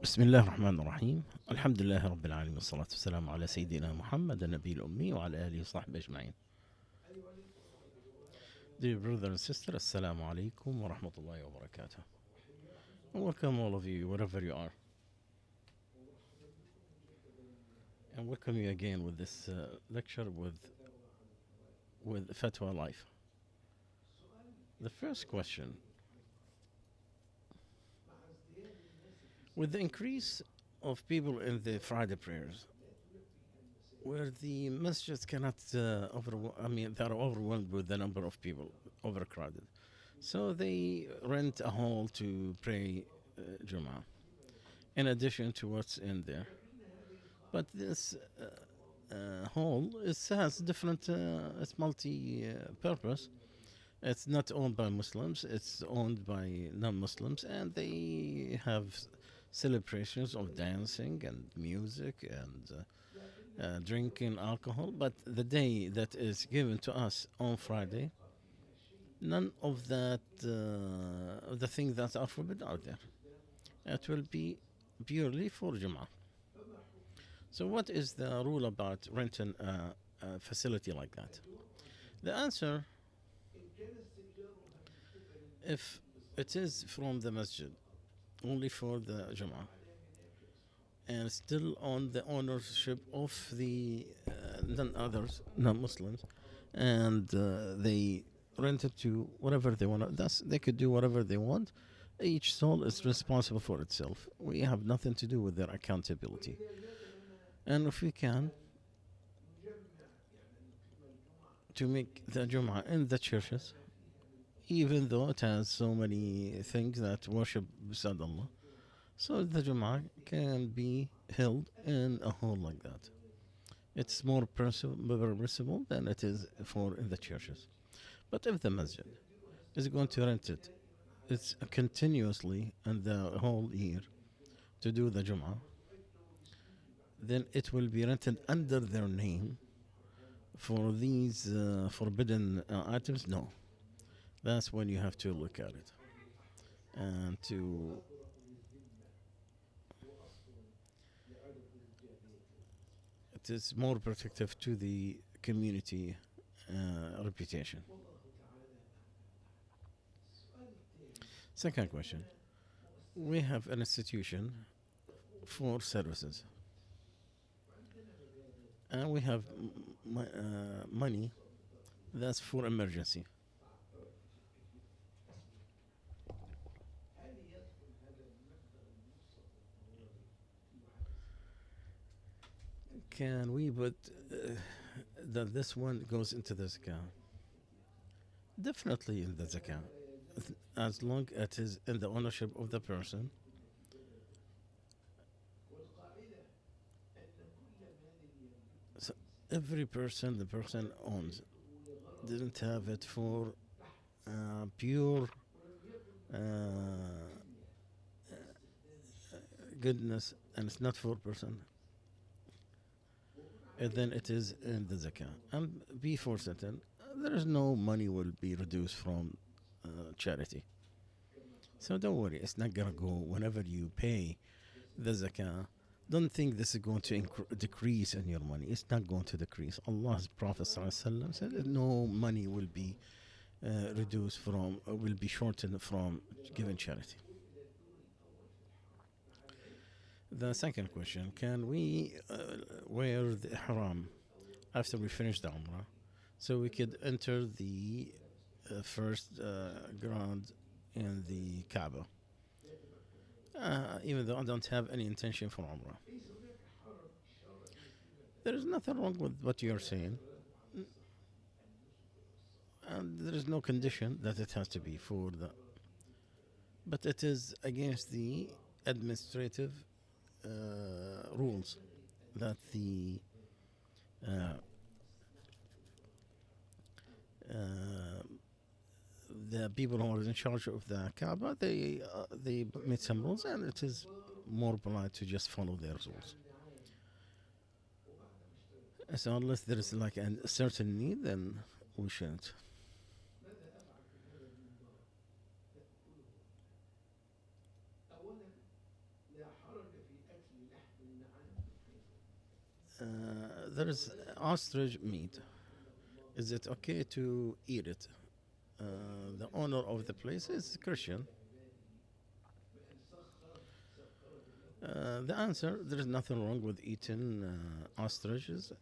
بسم الله الرحمن الرحيم. الحمد لله رب العالمين والصلاة والسلام على سيدنا محمد النبي الأمي وعلى آله وصحبه أجمعين. Dear brother and sister, Assalamu alaikum wa rahmatullahi wa barakatuh. Welcome all of you, wherever you are. And welcome you again with this lecture with Fatwa Life. The first question: with the increase of people in the Friday prayers, where the masjids cannot they're overwhelmed with the number of people, overcrowded. So they rent a hall to pray Jum'ah, in addition to what's in there. But this hall has different, it's multi-purpose. It's not owned by Muslims, it's owned by non-Muslims, and they have celebrations of dancing and music and drinking alcohol. But the day that is given to us on Friday, none of that, the things that are forbidden are there. It will be purely for Jum'ah. So what is the rule about renting a facility like that? The answer: if it is from the masjid, only for the Jum'ah, and still on the ownership of the non-Muslims, and they rent it to whatever they want. Thus, they could do whatever they want. Each soul is responsible for itself. We have nothing to do with their accountability. And if we can, to make the Jum'ah in the churches, even though it has so many things that worship beside Allah, so the Jum'ah can be held in a hall like that. It's more permissible than it is for in the churches. But if the masjid is going to rent it's continuously and the whole year to do the Jum'ah, then it will be rented under their name for these forbidden items. No, that's when you have to look at it and to it is more protective to the community reputation. Second question: we have an institution for services, and we have money that's for emergency. Can we put that this one goes into the zakah? Definitely in the zakah, as long as it is in the ownership of the person. So every person the person owns didn't have it for pure goodness, and it's not for person, and then it is in the zakah. And be for certain, there is no money will be reduced from charity. So don't worry, it's not gonna go whenever you pay the zakah. Don't think this is going to decrease in your money. It's not going to decrease. Allah's Prophet ﷺ said that no money will be reduced from, will be shortened from giving charity. The second question: can we wear the ihram after we finish the Umrah, so we could enter the first ground in the Kaaba, even though I don't have any intention for Umrah? There is nothing wrong with what you're saying, and there is no condition that it has to be for the. But it is against the administrative rules that the people who are in charge of the Kaaba, they made some rules, and it is more polite to just follow their rules. So unless there is like a certain need, then we shouldn't. there is ostrich meat. Is it okay to eat it? The owner of the place is Christian. The answer: there is nothing wrong with eating ostriches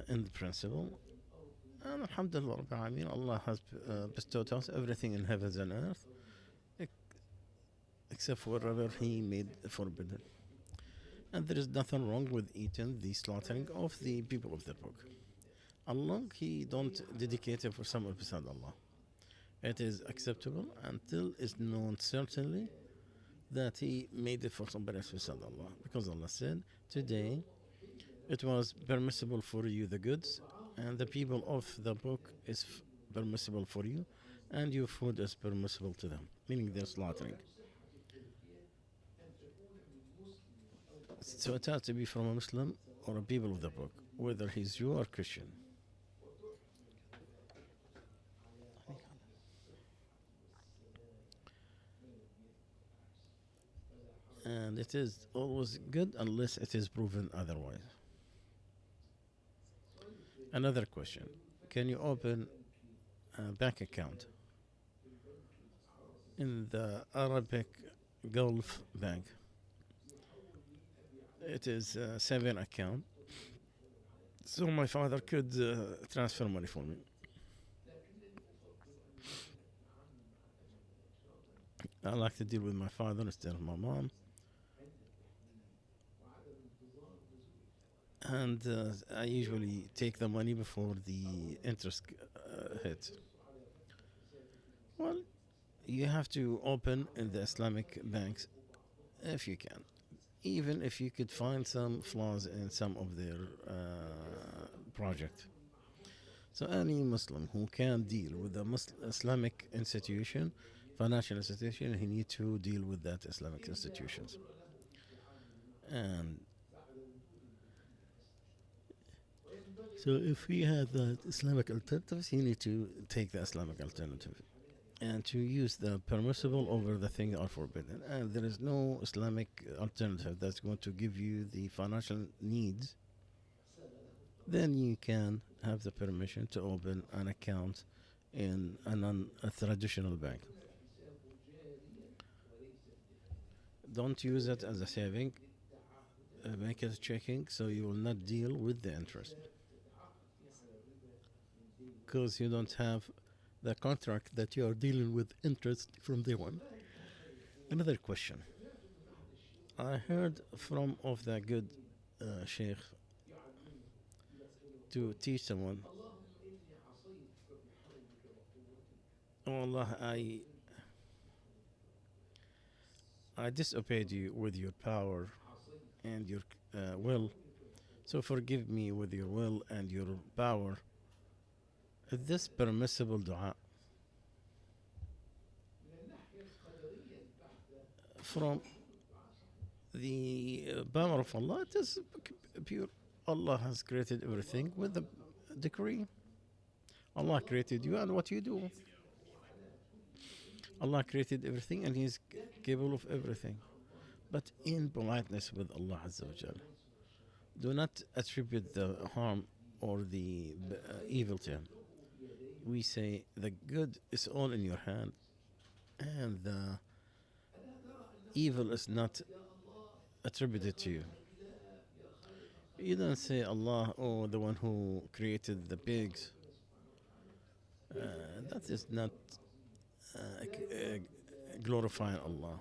in principle. And Alhamdulillah, Rabbil Alameen, Allah has bestowed us everything in heavens and earth, except for whatever He made forbidden. And there is nothing wrong with eating the slaughtering of the people of the book. Allah, He don't dedicate it for someone beside Allah. It is acceptable until it's known certainly that He made it for somebody else beside Allah. Because Allah said, today it was permissible for you the goods, and the people of the book is permissible for you, and your food is permissible to them, meaning they're slaughtering. So it has to be from a Muslim or a people of the book, whether he's Jew or Christian. And it is always good unless it is proven otherwise. Another question: can you open a bank account in the Arabic Gulf Bank? It is a saving account, so my father could transfer money for me. I like to deal with my father instead of my mom. And I usually take the money before the interest hits. Well, you have to open in the Islamic banks if you can. Even if you could find some flaws in some of their project. So any Muslim who can deal with the Islamic institution, financial institution, he need to deal with that Islamic institutions. And so if we have the Islamic alternatives, you need to take the Islamic alternative and to use the permissible over the thing are forbidden. And there is no Islamic alternative that's going to give you the financial needs. Then you can have the permission to open an account in a traditional bank. Don't use it as a saving. Make it checking so you will not deal with the interest. Because you don't have the contract that you are dealing with interest from day one. Another question. I heard from of the good sheikh to teach someone. Oh Allah, I disobeyed you with your power and your will. So forgive me with your will and your power. Is this permissible dua? From the power of Allah, it is pure. Allah has created everything with a decree. Allah created you and what you do. Allah created everything and He is capable of everything. But in politeness with Allah Azza wa Jal, do not attribute the harm or the evil to Him. We say the good is all in your hand and the evil is not attributed to you. You don't say Allah, oh, the one who created the pigs. That is not glorifying Allah.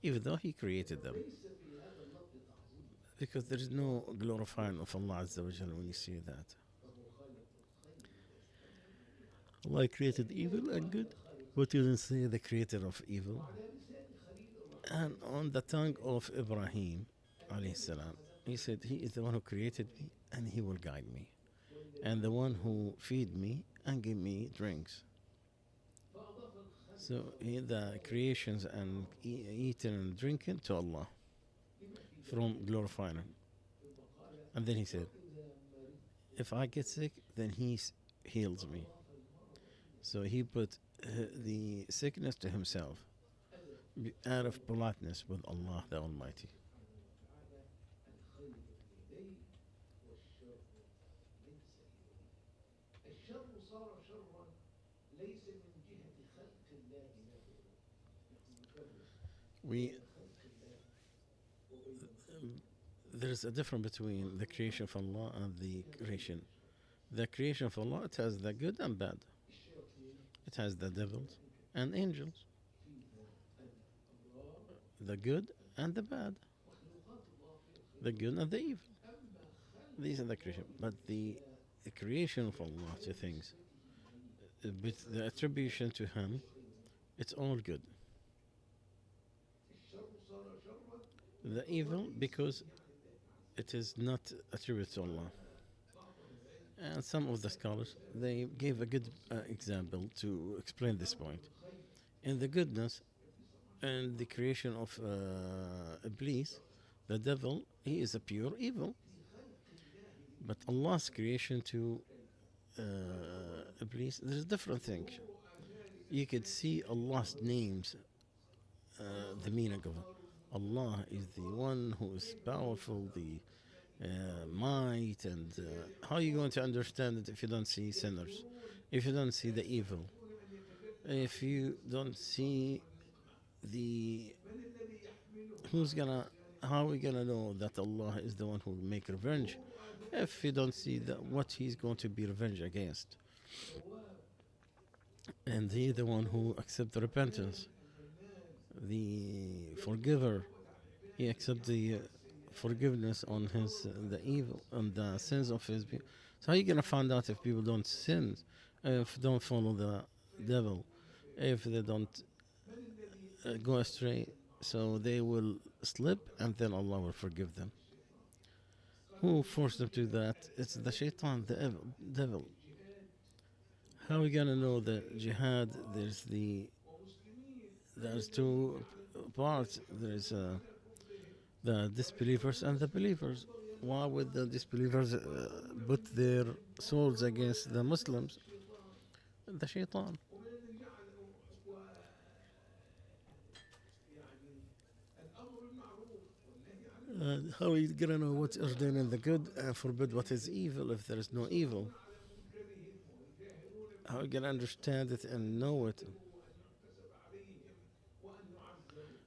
Even though He created them. Because there is no glorifying of Allah Azza wa Jalla when you see that. Allah created evil and good, but you didn't say the creator of evil. And on the tongue of Ibrahim, alayhi salam, he said, He is the one who created me and He will guide me. And the one who feed me and give me drinks. So the creations and eating and drinking to Allah from glorifying Him. And then He said, if I get sick, then He heals me. So He put the sickness to Himself. out of politeness with Allah the Almighty. We There's a difference between the creation of Allah and the creation. The creation of Allah, it has the good and bad. It has the devils and angels, the good and the bad, the good and the evil. These are the creation. But the creation of Allah to things, with the attribution to Him, it's all good. The evil, because it is not attributed to Allah. And some of the scholars, they gave a good example to explain this point. In the goodness and the creation of Iblis, the devil, he is a pure evil. But Allah's creation to Iblis, there's different things. You could see Allah's names, the meaning of it. Allah is the one who is powerful, the might, and how are you going to understand it if you don't see sinners, if you don't see the evil, if you don't see the how are we gonna know that Allah is the one who will make revenge if you don't see what He's going to be revenge against? And He the one who accepts the repentance, the forgiver. He accepts the forgiveness on his the evil and the sins of his people. So how are you gonna find out if people don't sin, if don't follow the devil, if they don't go astray? So they will slip, and then Allah will forgive them. Who forced them to that? It's the shaitan, the devil. How are we gonna know the jihad? There's two parts. There's the disbelievers and the believers. Why would the disbelievers put their swords against the Muslims? The shaitan. How are you gonna know what's ordaining the good and forbid what is evil if there is no evil? How are you gonna understand it and know it?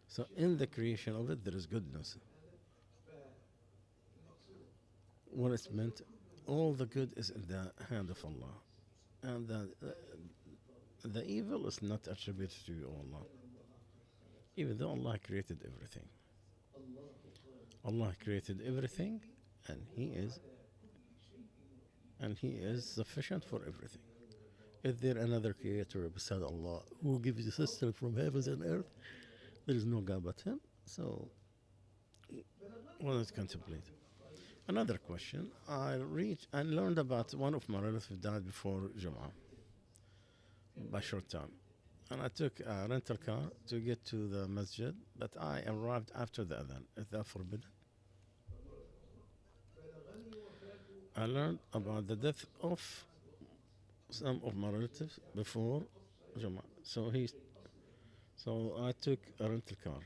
So in the creation of it, there is goodness. What it's meant, all the good is in the hand of Allah, and the evil is not attributed to Allah, even though Allah created everything. Allah created everything, and He is sufficient for everything. Is there another creator beside Allah who gives you sustenance from heavens and earth? There is no God but Him. So, let us contemplate. Another question. I learned about one of my relatives died before Jum'ah by short time. And I took a rental car to get to the masjid, but I arrived after the adhan. Is that forbidden? I learned about the death of some of my relatives before Jum'ah. So I took a rental car,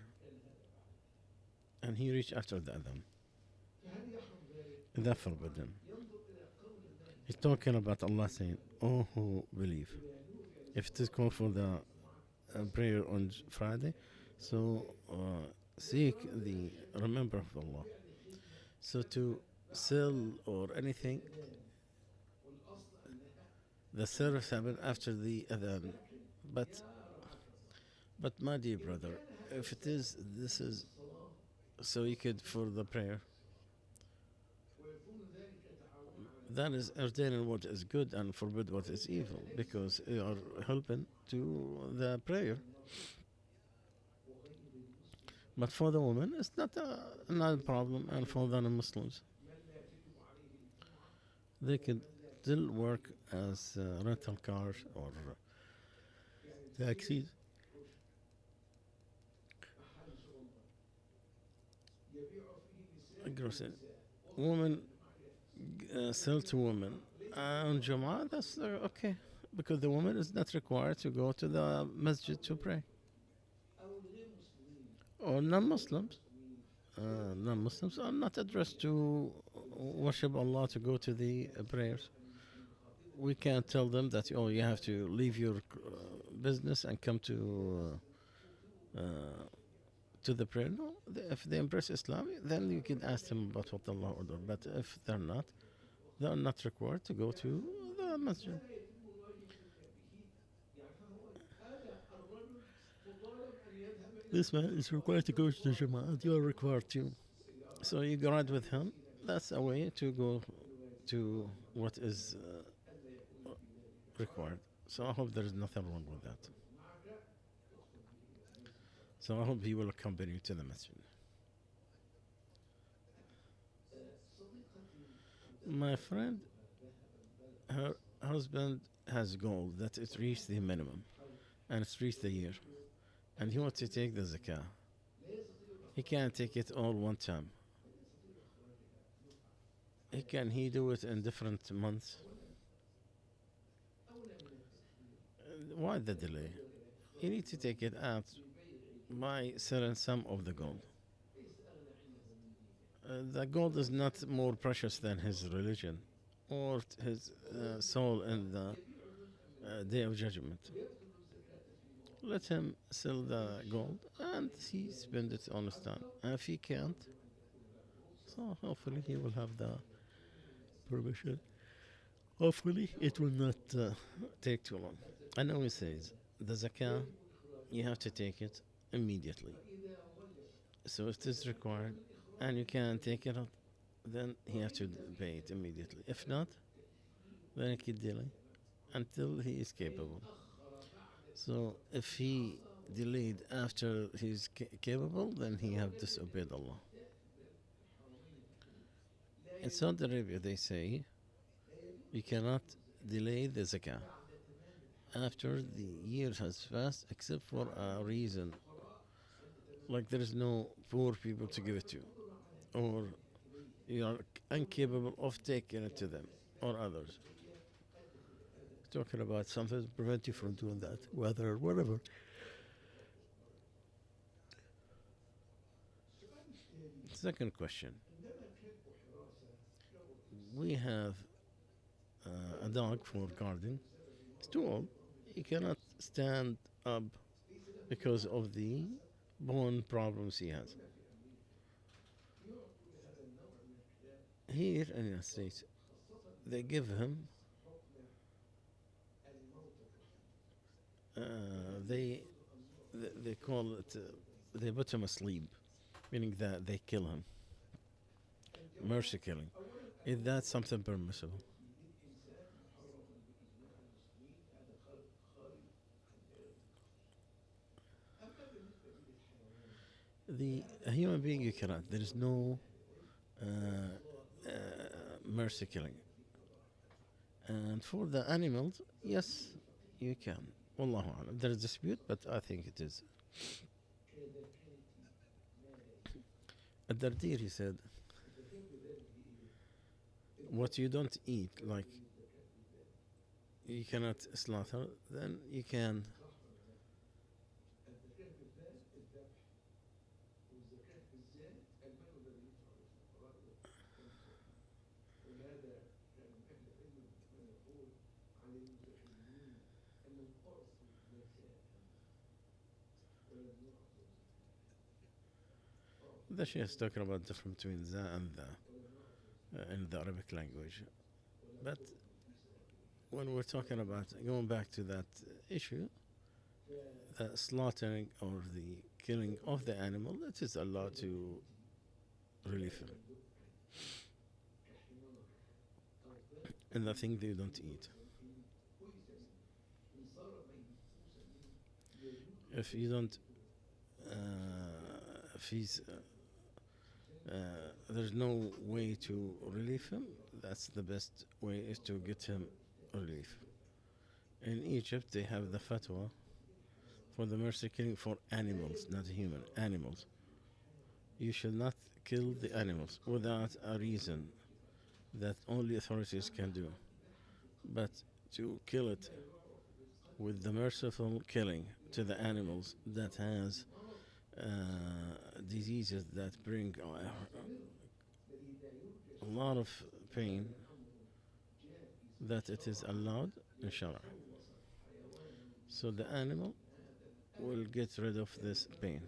and he reached after the adhan. Is that forbidden? He's talking about Allah saying, "Oh, who believe." If it is called for the prayer on Friday, so seek the remember of Allah. So to sell or anything, the service happened after the adhan. But my dear brother, if it is, this is so you could for the prayer. That is ordaining what is good and forbid what is evil, because you are helping to the prayer. But for the woman, it's not a problem, and for the non-Muslims, they could still work as rental cars or taxis. Grocery. Women sell to women on Jum'ah, that's okay, because the woman is not required to go to the masjid to pray. or non-Muslims. Non-Muslims are not addressed to worship Allah, to go to the prayers. We can't tell them that, oh, you have to leave your business and come to the prayer. No, if they embrace Islam, then you can ask them about what Allah ordered. But if they're not, they are not required to go to the masjid. This man is required to go to the Jama'at. You are required to. So you go right with him. That's a way to go to what is required. So I hope there is nothing wrong with that. So I hope he will accompany you to the masjid. My friend, her husband has gold that it reached the minimum and it's reached the year, and he wants to take the zakah. He can't take it all one time. Can he do it in different months? Why the delay? You need to take it out by selling some of the gold. The gold is not more precious than his religion or his soul in the day of judgment. Let him sell the gold and he spend it on his time. And if he can't, so hopefully he will have the permission. Hopefully it will not take too long. I know he says the zakah, you have to take it immediately. So if it is required and you can take it out, then he has to pay it immediately. If not, then he can delay until he is capable. So if he delayed after he's capable, then he have disobeyed Allah. In Saudi Arabia, they say you cannot delay the zakah after the year has passed, except for a reason, like there is no poor people to give it to, or you are incapable of taking it to them, or others. Talking about something to prevent you from doing that, weather or whatever. Second question. We have a dog for guarding. It's too old. He cannot stand up because of the bone problems he has. Here in the States, they give him, they call it, they put him asleep, meaning that they kill him. Mercy killing. Is that something permissible? A human being you cannot. There is no uh, uh, mercy killing. And for the animals, yes, you can. Wallahu alam. There is dispute, but I think it is. Ad-Dardir, he said, what you don't eat, like you cannot slaughter, then you can. The Sheikh is talking about the difference between the and the in the Arabic language. But when we're talking about going back to that issue, the slaughtering or the killing of the animal, it is allowed to relieve him. And the thing they don't eat. If you don't, if he's, there's no way to relieve him, that's the best way is to get him relief. In Egypt, they have the fatwa for the mercy killing for animals, not human, animals. You should not kill the animals without a reason that only authorities can do. But to kill it with the merciful killing to the animals that has diseases that bring a lot of pain, that it is allowed in Sharia. So the animal will get rid of this pain.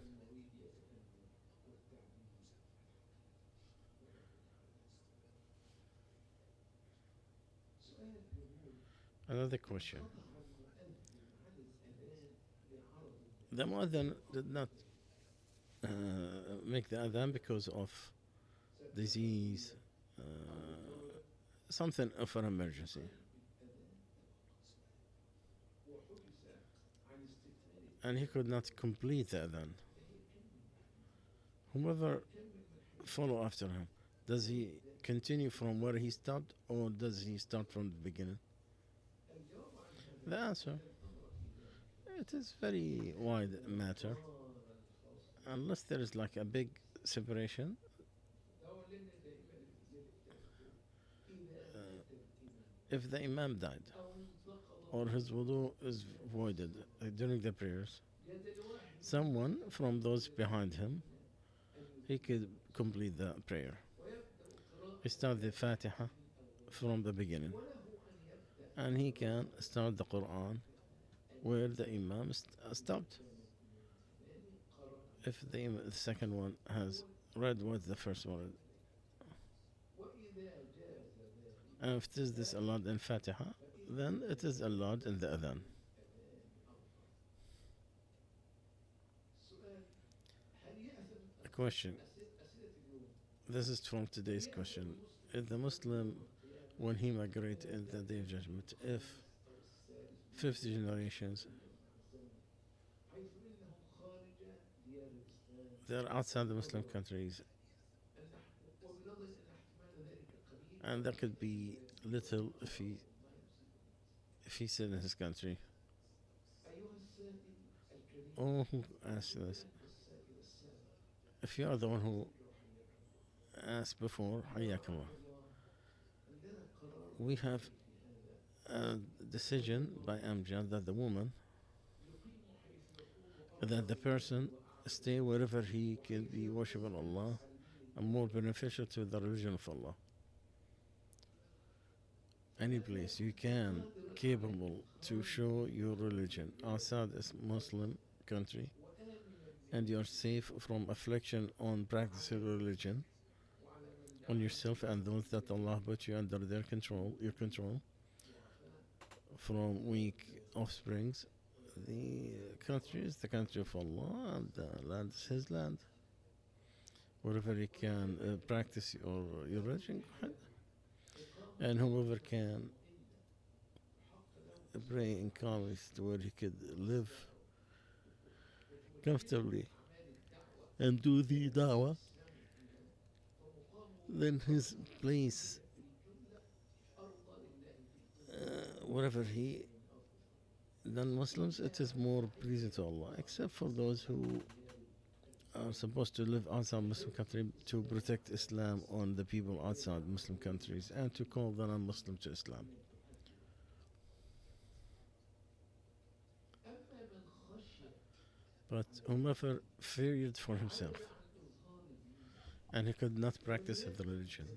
Another question. The Muadhan did not uh, make the Adhan because of disease, uh, something of an emergency. And he could not complete the Adhan. Whoever follow after him, does he continue from where he stopped or does he start from the beginning? The answer, it is very wide matter. Unless there is like a big separation, if the Imam died or his wudu is voided during the prayers, someone from those behind him, he could complete the prayer. He start the Fatiha from the beginning, and he can start the Quran where the Imam stopped. If the second one has read what the first one read. And if it is this allowed in Fatiha, then it is allowed in the Adhan. A question. This is from today's question. If the Muslim, when he migrates in the Day of Judgment, if 50 generations they're outside the Muslim countries, and there could be little if he's in his country. Oh, who asked this? If you are the one who asked before, Hayyakallah. We have a decision by Amjad that the woman, that the person stay wherever he can be worshiping Allah and more beneficial to the religion of Allah. Any place you can capable to show your religion outside a Muslim country, and you are safe from affliction on practicing religion on yourself and those that Allah put you under their control, your control, from weak offsprings. The country is the country of Allah, and the land is His land. Wherever you can practice your religion, go ahead. And whoever can pray in calmness to where he could live comfortably and do the da'wah, then his place, wherever he non-Muslims, it is more pleasing to Allah, except for those who are supposed to live outside Muslim country to protect Islam on the people outside Muslim countries and to call the non-Muslim to Islam. But whomever feared for himself and he could not practice his religion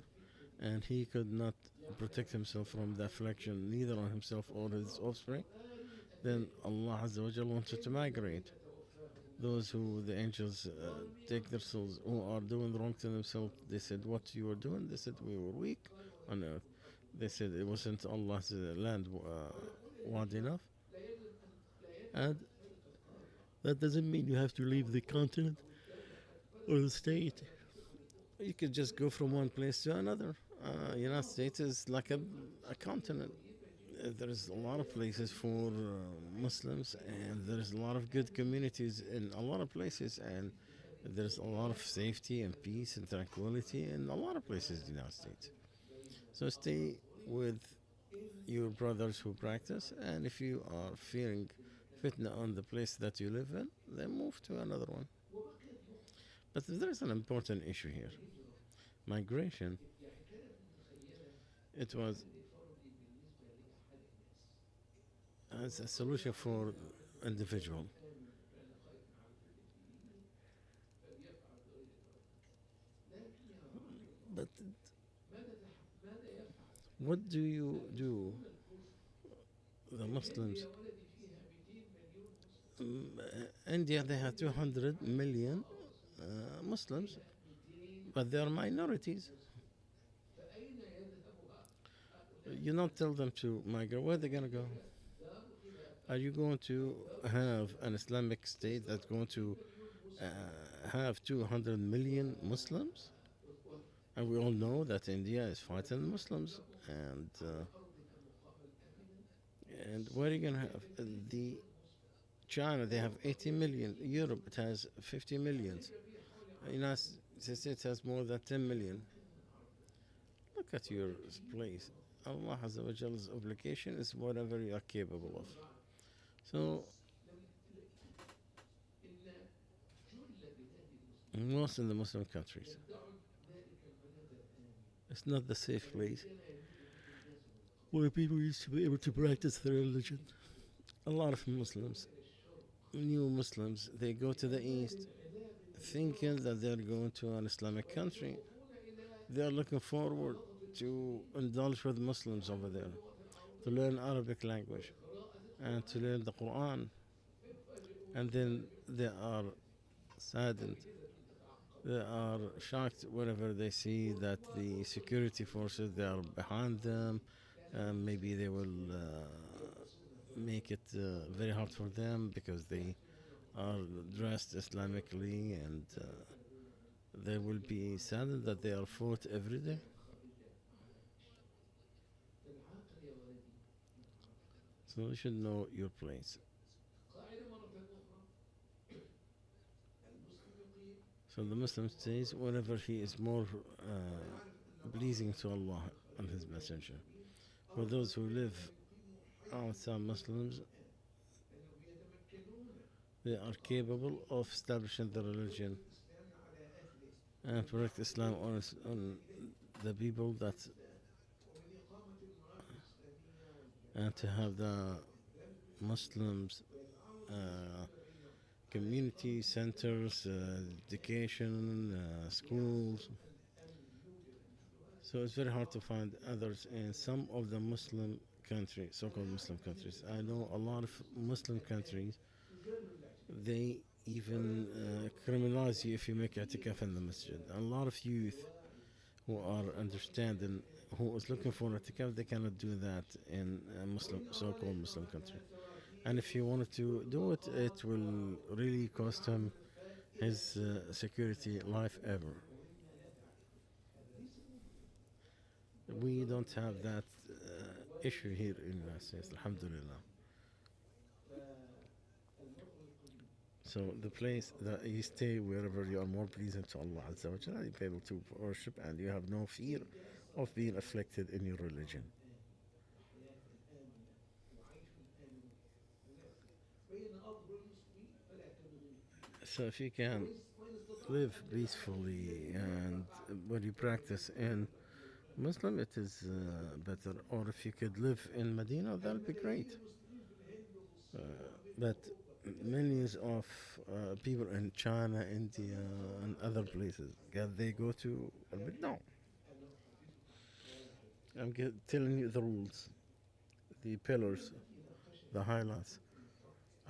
and he could not protect himself from the affliction neither on himself or his offspring, then Allah Azza wa Jalla wanted to migrate. Those who the angels take their souls, who are doing wrong to themselves, they said, what you were doing? They said, we were weak on earth. They said it wasn't Allah's land wide enough. And that doesn't mean you have to leave the continent or the state. You could just go from one place to another. United States is like a continent. There's a lot of places for Muslims, and there's a lot of good communities in a lot of places, and there's a lot of safety and peace and tranquility in a lot of places in the United States. So stay with your brothers who practice, and if you are fearing fitna on the place that you live in, then move to another one. But there's an important issue here. Migration, it was as a solution for individual. What do you do, the Muslims? India, they have 200 million Muslims, but they are minorities. You don't tell them to migrate. Where are they going to go? Are you going to have an Islamic state that's going to have 200 million Muslims? And we all know that India is fighting the Muslims. And where are you going to have the China? They have 80 million. Europe, it has 50 millions. United States has more than 10 million. Look at your place. Allah Azza wa Jalla's obligation is whatever you are capable of. So, most in the Muslim countries, it's not the safe place where people used to be able to practice their religion. A lot of Muslims, new Muslims, they go to the East thinking that they're going to an Islamic country. They are looking forward to indulge with Muslims over there, to learn Arabic language and to learn the Quran. And then they are saddened. They are shocked whenever they see that the security forces, they are behind them, and maybe they will make it very hard for them because they are dressed Islamically, and they will be saddened that they are fought every day. So you should know your place. So the Muslim says whenever he is more pleasing to Allah and His Messenger. For those who live outside Muslims, they are capable of establishing the religion and protect Islam on the people that, and to have the Muslims community centers, education, schools. So it's very hard to find others in some of the Muslim countries, so-called Muslim countries. I know a lot of Muslim countries, they even criminalize you if you make i'tikaf in the masjid. A lot of youth who are understanding, who is looking for i'tikaf, they cannot do that in a Muslim, so-called Muslim country. And if he wanted to do it, it will really cost him his security life ever. We don't have that issue here in the United States, alhamdulillah. So the place that you stay, wherever you are more pleasing to Allah Azza wa Jalla, you'll be able to worship and you have no fear of being afflicted in your religion. So if you can live peacefully and when you practice in Muslim, it is better. Or if you could live in Medina, that would be great. But millions of people in China, India, and other places, can they go to Almeda? No. Telling you the rules, the pillars, the highlights.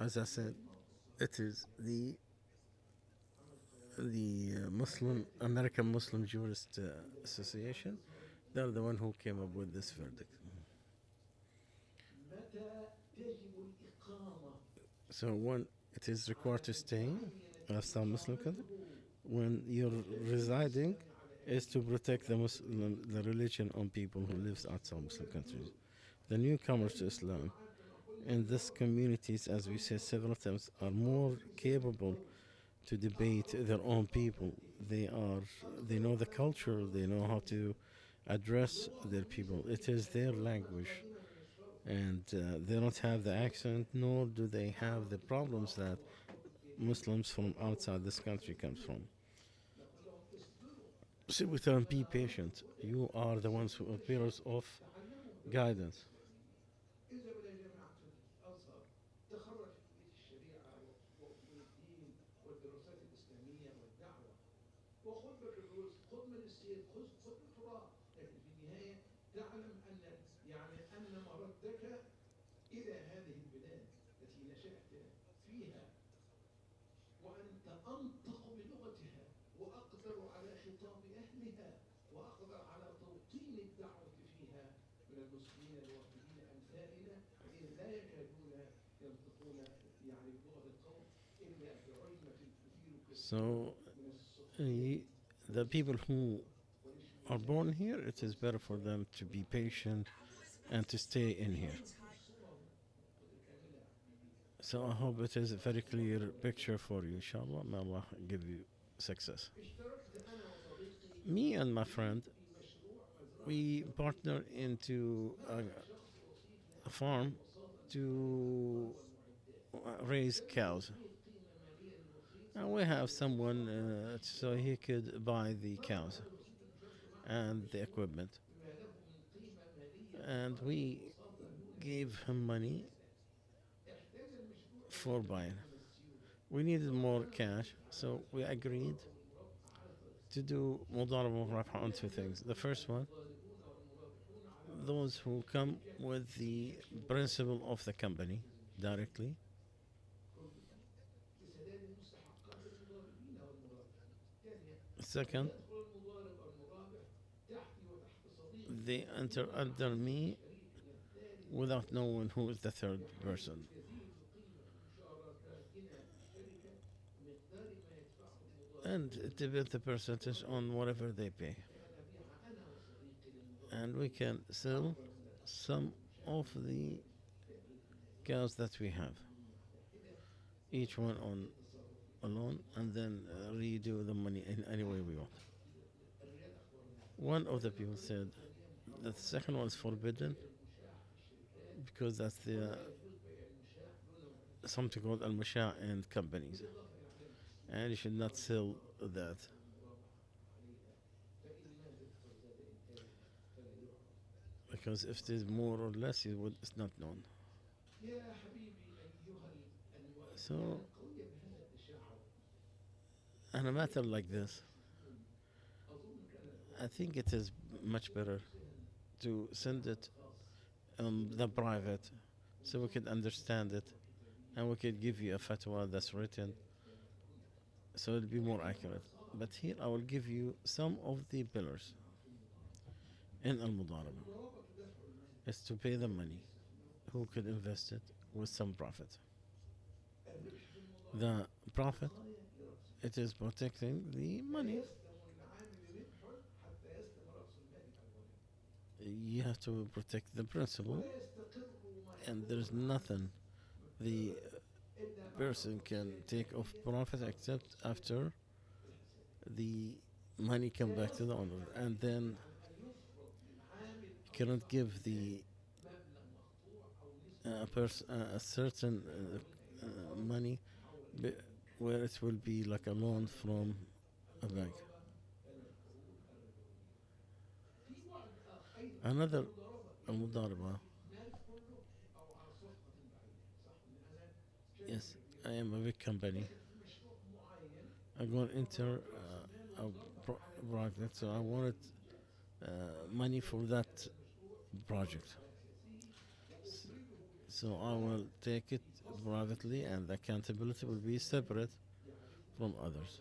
As I said, it is the Muslim American Muslim Jurist Association. They're the one who came up with this verdict. So when it is required to stay outside Muslim country, when you're residing, is to protect the religion on people who lives outside Muslim countries. The newcomers to Islam in these communities, as we said several times, are more capable to debate their own people. They know the culture, they know how to address their people. It is their language, and they don't have the accent, nor do they have the problems that Muslims from outside this country comes from. Sit with them, be patient. You are the ones who are pillars of guidance. So the people who are born here, it is better for them to be patient and to stay in here. So I hope it is a very clear picture for you. Inshallah, may Allah give you success. Me and my friend, we partner into a farm to raise cows. And we have someone so he could buy the cows and the equipment. And we gave him money for buying. We needed more cash, so we agreed to do مضاربة مرابحة on two things. The first one, those who come with the principal of the company directly. Second, they enter under me without knowing who is the third person. And it depends the percentage on whatever they pay. And we can sell some of the cows that we have, each one on alone, and then redo the money in any way we want. One of the people said that the second one is forbidden because that's the something called al in companies, and you should not sell that. Because if it is more or less, it's not known. So, on a matter like this, I think it is much better to send it on the private so we could understand it and we could give you a fatwa that's written so it'll be more accurate. But here I will give you some of the pillars in Al Mudaraba. Is to pay the money who could invest it with some profit. The profit, it is protecting the money. You have to protect the principal, and there's nothing the person can take off profit except after the money come back to the owner, and then you cannot give the a certain money where it will be like a loan from a bank. Another المضاربة. Yes, I am a big company. I'm going to enter a project, so I wanted money for that project. So I will take it privately, and the accountability will be separate from others.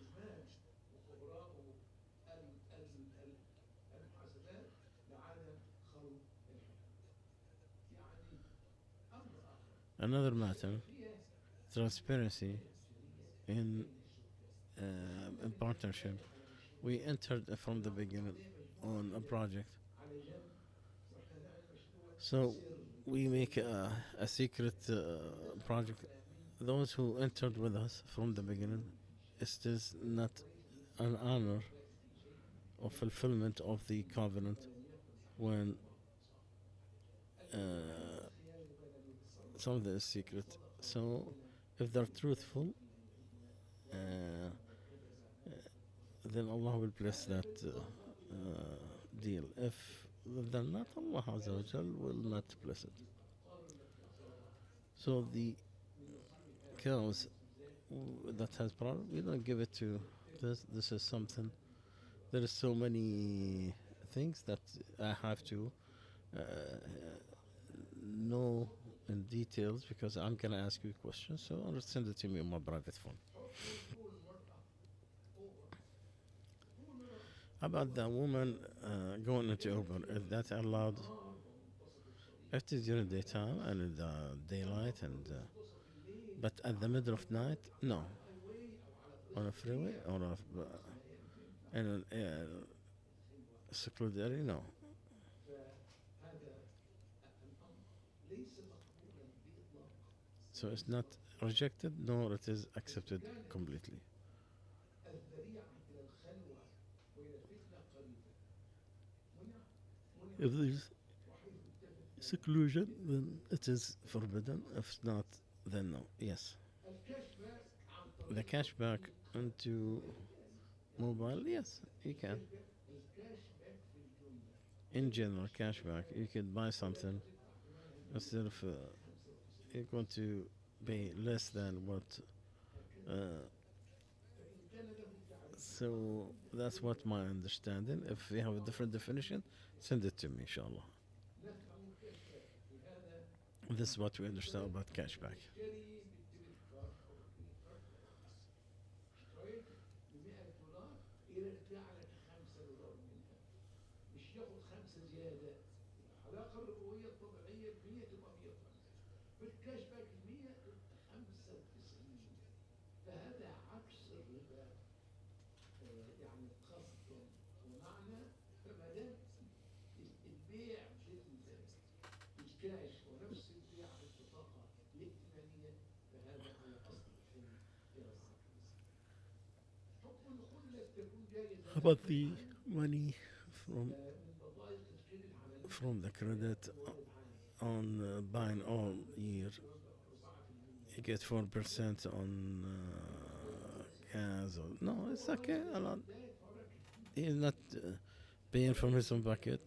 Another matter, transparency in partnership. We entered from the beginning on a project, so we make a secret project. Those who entered with us from the beginning, it is not an honor or fulfillment of the covenant when uh, something is secret. So if they're truthful, uh, then Allah will bless that deal. If they're not, Allah Azza wa Jal will not bless it. So the cows that has problem, we don't give it to this. This is something. There is so many things that I have to know in details because I'm gonna ask you questions. So I'll send it to me on my private phone. About the woman going into Uber, is that allowed? If it is during daytime and in the daylight, and but at the middle of night, no. On a freeway or in a secluded area, no. So it's not rejected nor it is accepted completely. If there's seclusion, then it is forbidden. If not, then no. Yes. The cashback into mobile, yes, you can. In general, cashback, you could buy something instead of you're going to pay less than what. Uh, so that's what my understanding. If you have a different definition, send it to me, inshallah. This is what we understand about cashback. How about the money from from the credit on buying all year? You get 4% on gas. Or, no, it's okay. A lot. He's not paying from his own pocket.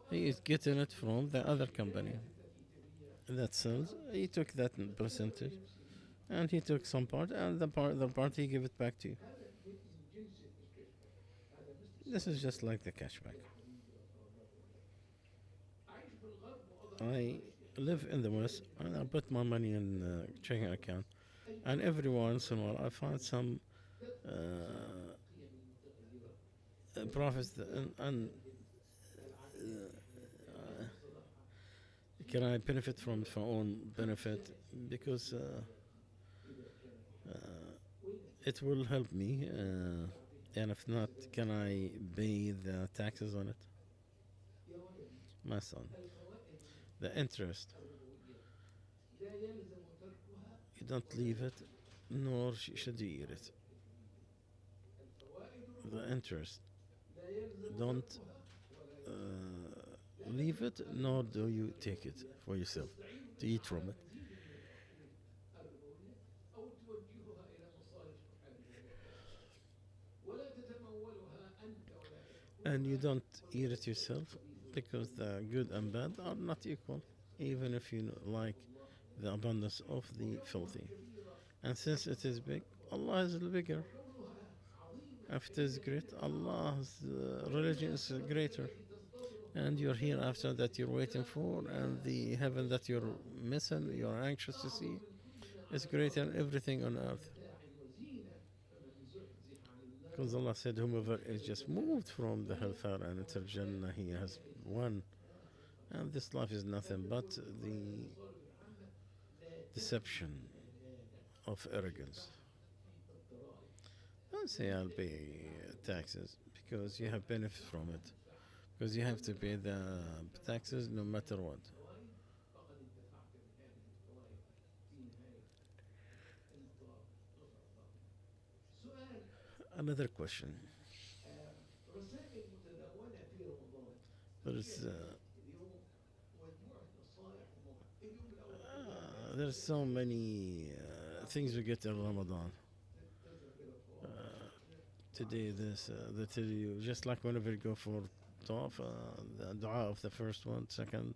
He is getting it from the other company that sells. He took that percentage, and he took some part, and the part he give it back to you. This is just like the cashback. I live in the West, and I put my money in checking account, and every once in a while I find some profits, and can I benefit from it for own benefit because it will help me, and if not, can I pay the taxes on it? My son, the interest, you don't leave it, nor should you eat it. The interest, don't leave it, nor do you take it for yourself to eat from it. And you don't eat it yourself because the good and bad are not equal, even if you like the abundance of the filthy. And since it is big, Allah is bigger. If it is great, Allah's religion is greater. And you're here after that you're waiting for, and the heaven that you're missing, you're anxious to see, is greater than everything on earth. Because Allah said, whomever is just moved from the hellfire and entered Jannah, he has won. And this life is nothing but the deception of arrogance. Don't say I'll pay taxes because you have benefit from it. Because you have to pay the taxes no matter what. Another question. There's there's so many things we get in Ramadan. Uh, Today, they tell you just like whenever you go for tawaf, the dua of the first one, second,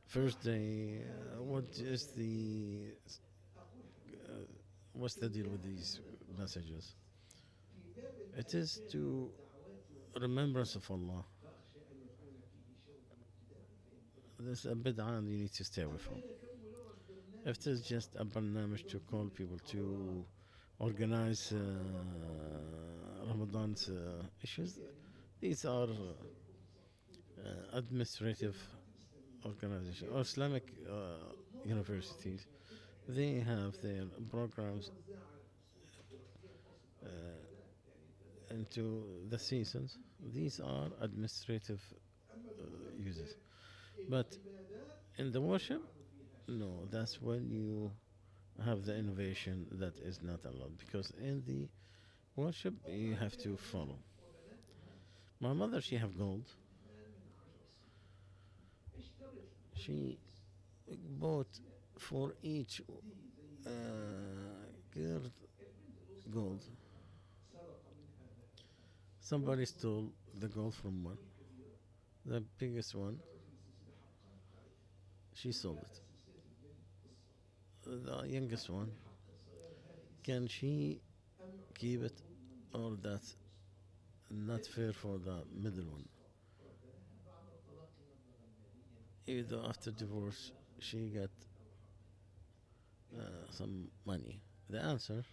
first day. What is uh, what's the deal with these messages? It is to remembrance of Allah. There's a bid'ah and you need to stay away from. If it is just a barnamij to call people to organize Ramadan's issues, these are administrative organizations or Islamic universities. They have their programs uh, into the seasons. These are administrative uses. But in the worship, no, that's when you have the innovation that is not allowed. Because in the worship, you have to follow. My mother, she have gold. She bought for each girl gold. Somebody stole the gold from one. The biggest one, she sold it. The youngest one, can she keep it, or that's not fair for the middle one? Even though after divorce she got some money. The answer,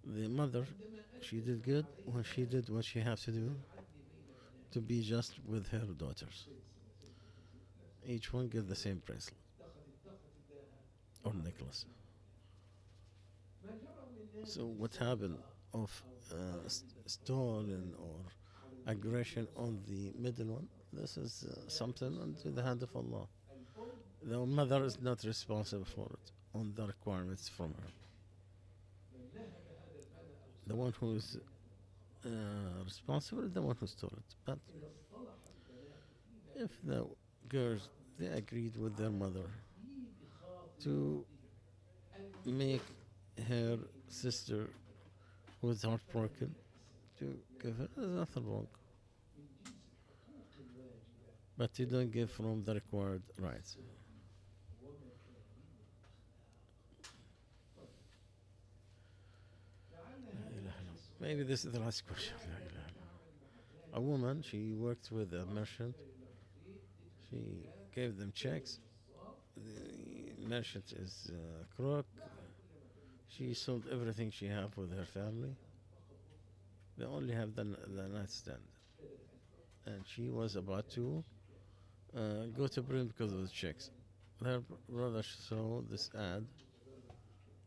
the mother, she did good when she did what she has to do to be just with her daughters. Each one get the same bracelet or necklace. So what happened of stolen or aggression on the middle one? This is something into the hand of Allah. The mother is not responsible for it on the requirements from her. The one who is responsible is the one who stole it. But if the girls they agreed with their mother to make her sister who is heartbroken to give her, there's nothing wrong. But you don't give from the required rights. Maybe this is the last question. A woman, she worked with a merchant. She gave them checks. The merchant is a crook. She sold everything she had with her family. They only have the nightstand. And she was about to go to prison because of the checks. Her brother saw this ad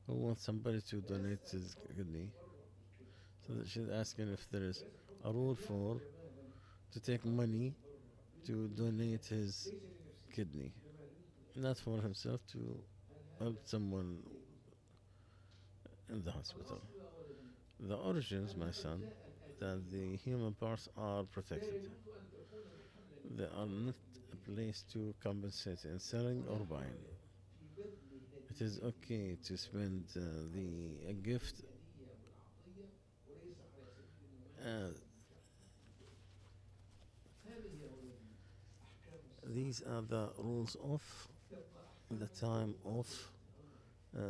who wants somebody to donate his kidney. So that she's asking if there is a rule for to take money to donate his kidney, not for himself, to help someone in the hospital. The origins, my son, that the human parts are protected. They are not a place to compensate in selling or buying. It is okay to spend the a gift. Uh, these are the rules of the time of uh,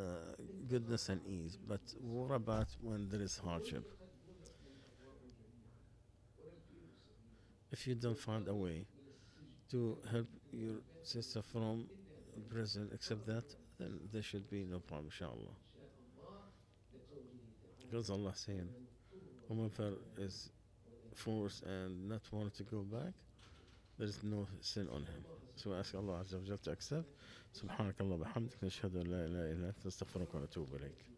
goodness and ease. But what about when there is hardship? If you don't find a way to help your sister from prison except that, then there should be no problem, inshallah. Because Allah saying, whomever is forced and not want to go back, there is no sin on him. So ask Allah Azza wa Jal to accept. سبحانك اللهم وبحمدك نشهد أن لا إله إلا أنت نستغفرك ونتوب إليك.